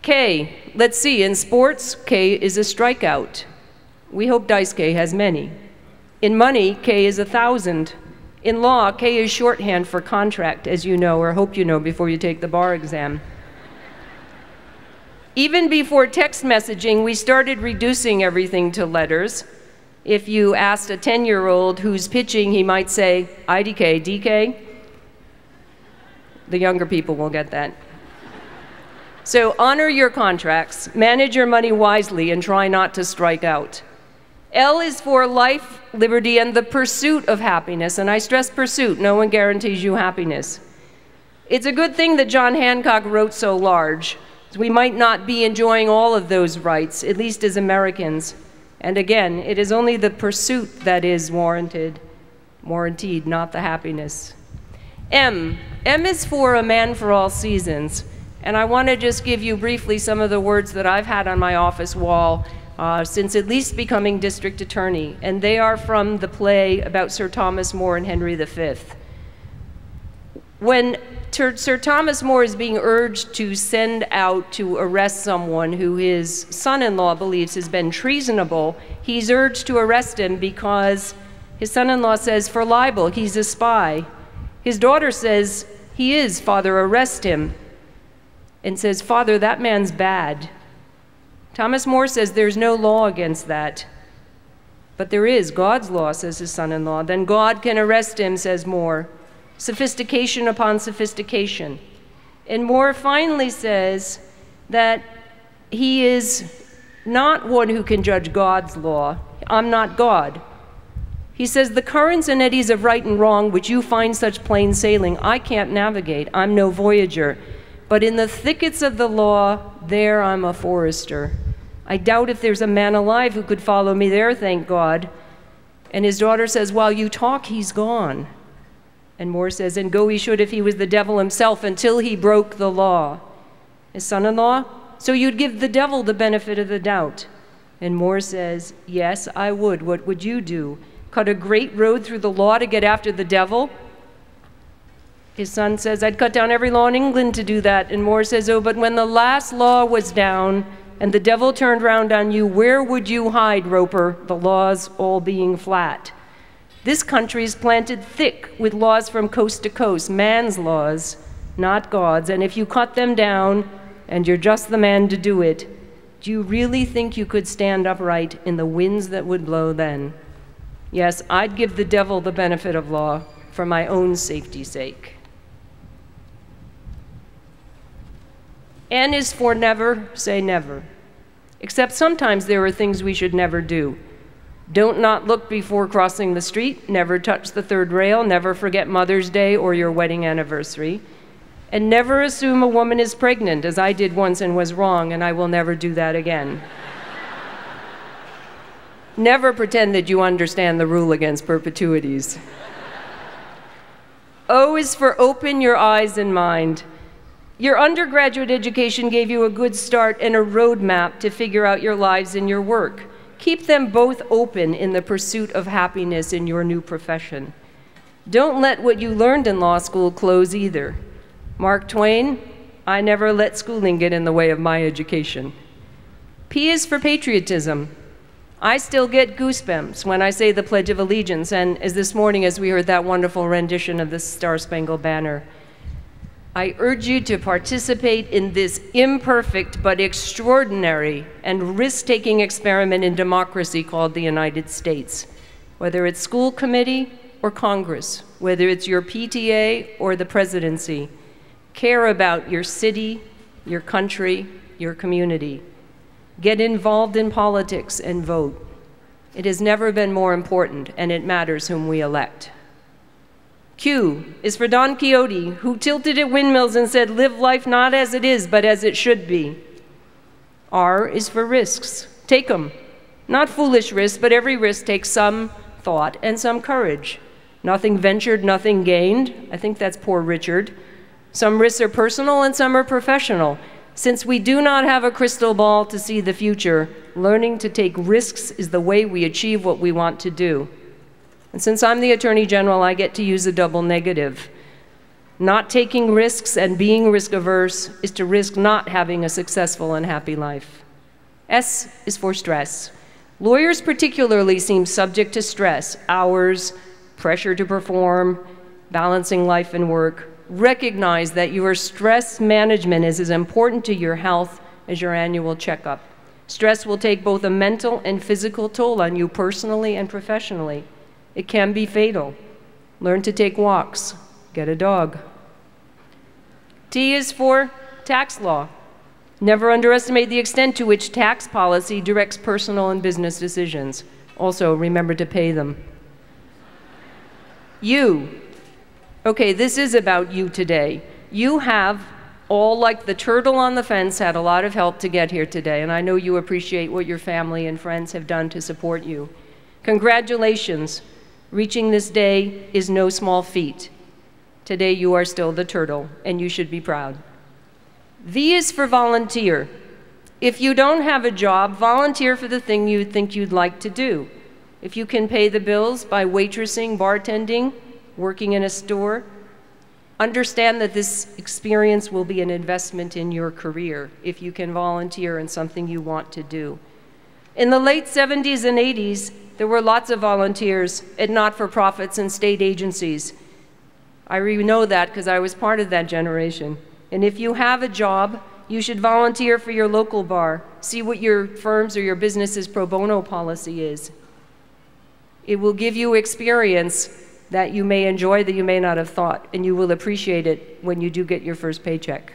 K, let's see, in sports, K is a strikeout. We hope Dice K has many. In money, K is 1,000. In law, K is shorthand for contract, as you know, or hope you know before you take the bar exam. Even before text messaging, we started reducing everything to letters. If you asked a 10-year-old who's pitching, he might say, IDK, DK. The younger people will get that. So honor your contracts, manage your money wisely, and try not to strike out. L is for life, liberty, and the pursuit of happiness, and I stress pursuit. No one guarantees you happiness. It's a good thing that John Hancock wrote so large. We might not be enjoying all of those rights, at least as Americans. And again, it is only the pursuit that is warranted, not the happiness. M is for a man for all seasons. And I want to just give you briefly some of the words that I've had on my office wall since at least becoming district attorney. And they are from the play about Sir Thomas More and Henry V. When Sir Thomas More is being urged to send out to arrest someone who his son-in-law believes has been treasonable, he's urged to arrest him because his son-in-law says, for libel, he's a spy. His daughter says, he is, father, arrest him. And says, father, that man's bad. Thomas More says there's no law against that. But there is God's law, says his son-in-law. Then God can arrest him, says More. Sophistication upon sophistication. And More finally says that he is not one who can judge God's law. I'm not God. He says, the currents and eddies of right and wrong, which you find such plain sailing, I can't navigate. I'm no voyager. But in the thickets of the law, there I'm a forester. I doubt if there's a man alive who could follow me there, thank God. And his daughter says, while you talk, he's gone. And More says, and go he should if he was the devil himself until he broke the law. His son-in-law, so you'd give the devil the benefit of the doubt. And More says, yes, I would. What would you do? Cut a great road through the law to get after the devil? His son says, I'd cut down every law in England to do that. And More says, oh, but when the last law was down and the devil turned round on you, where would you hide, Roper, the laws all being flat? This country is planted thick with laws from coast to coast, man's laws, not God's. And if you cut them down and you're just the man to do it, do you really think you could stand upright in the winds that would blow then? Yes, I'd give the devil the benefit of law for my own safety's sake. N is for never say never. Except sometimes there are things we should never do. Don't not look before crossing the street, never touch the third rail, never forget Mother's Day or your wedding anniversary, and never assume a woman is pregnant, as I did once and was wrong, and I will never do that again. Never pretend that you understand the rule against perpetuities. O is for open your eyes and mind. Your undergraduate education gave you a good start and a roadmap to figure out your lives and your work. Keep them both open in the pursuit of happiness in your new profession. Don't let what you learned in law school close either. Mark Twain, I never let schooling get in the way of my education. P is for patriotism. I still get goosebumps when I say the Pledge of Allegiance, and as this morning as we heard that wonderful rendition of the Star-Spangled Banner. I urge you to participate in this imperfect but extraordinary and risk-taking experiment in democracy called the United States. Whether it's school committee or Congress, whether it's your PTA or the presidency, care about your city, your country, your community. Get involved in politics and vote. It has never been more important, and it matters whom we elect. Q is for Don Quixote, who tilted at windmills and said, live life not as it is, but as it should be. R is for risks. Take them. Not foolish risks, but every risk takes some thought and some courage. Nothing ventured, nothing gained. I think that's poor Richard. Some risks are personal and some are professional. Since we do not have a crystal ball to see the future, learning to take risks is the way we achieve what we want to do. And since I'm the Attorney General, I get to use a double negative. Not taking risks and being risk averse is to risk not having a successful and happy life. S is for stress. Lawyers particularly seem subject to stress, hours, pressure to perform, balancing life and work. Recognize that your stress management is as important to your health as your annual checkup. Stress will take both a mental and physical toll on you personally and professionally. It can be fatal. Learn to take walks. Get a dog. T is for tax law. Never underestimate the extent to which tax policy directs personal and business decisions. Also, remember to pay them. U. Okay, this is about you today. You have, all like the turtle on the fence, had a lot of help to get here today, and I know you appreciate what your family and friends have done to support you. Congratulations. Reaching this day is no small feat. Today you are still the turtle, and you should be proud. V is for volunteer. If you don't have a job, volunteer for the thing you think you'd like to do. If you can pay the bills by waitressing, bartending, working in a store, understand that this experience will be an investment in your career if you can volunteer in something you want to do. In the late 70s and 80s, there were lots of volunteers at not-for-profits and state agencies. I know that because I was part of that generation. And if you have a job, you should volunteer for your local bar. See what your firm's or your business's pro bono policy is. It will give you experience that you may enjoy that you may not have thought, and you will appreciate it when you do get your first paycheck.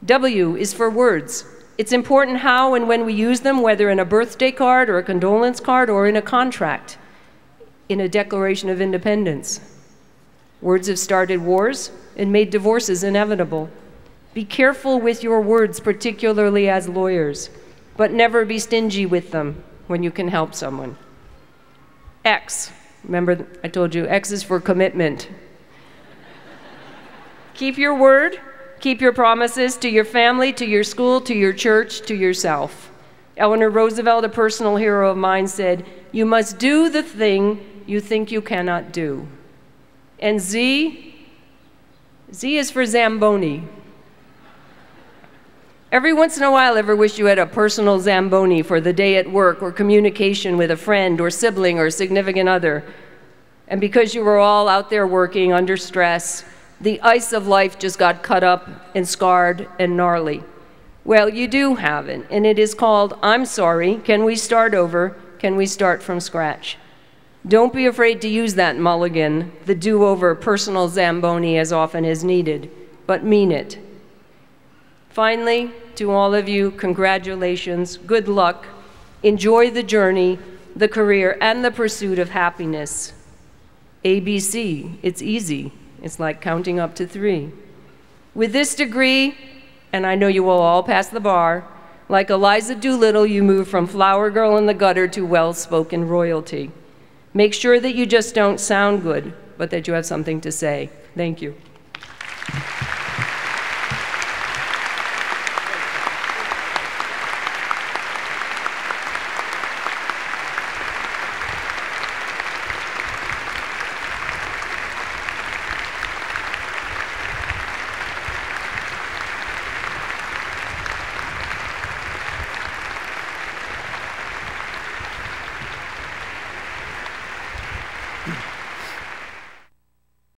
W is for words. It's important how and when we use them, whether in a birthday card or a condolence card or in a contract, in a Declaration of Independence. Words have started wars and made divorces inevitable. Be careful with your words, particularly as lawyers, but never be stingy with them when you can help someone. X, remember I told you, X is for commitment. Keep your word, keep your promises to your family, to your school, to your church, to yourself. Eleanor Roosevelt, a personal hero of mine, said, "You must do the thing you think you cannot do." And Z is for Zamboni. Every once in a while, ever wish you had a personal Zamboni for the day at work or communication with a friend or sibling or significant other. And because you were all out there working under stress, the ice of life just got cut up and scarred and gnarly. Well, you do have it, and it is called, "I'm sorry, can we start over? Can we start from scratch?" Don't be afraid to use that mulligan, the do-over personal Zamboni as often as needed, but mean it. Finally, to all of you, congratulations, good luck, enjoy the journey, the career, and the pursuit of happiness. ABC, it's easy. It's like counting up to 3. With this degree, and I know you will all pass the bar, like Eliza Doolittle, you move from flower girl in the gutter to well-spoken royalty. Make sure that you just don't sound good, but that you have something to say. Thank you.